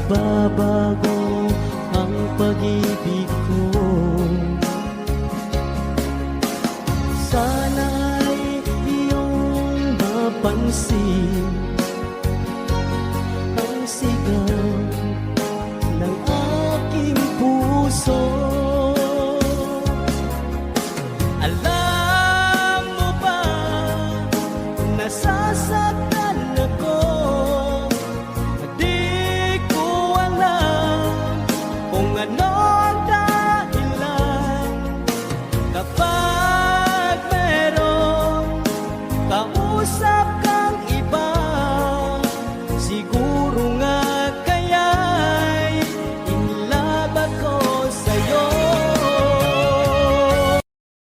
magbabago ang pag-ibig ko. Sana'y iyong mapansin ang sigaw ng aking puso. Alam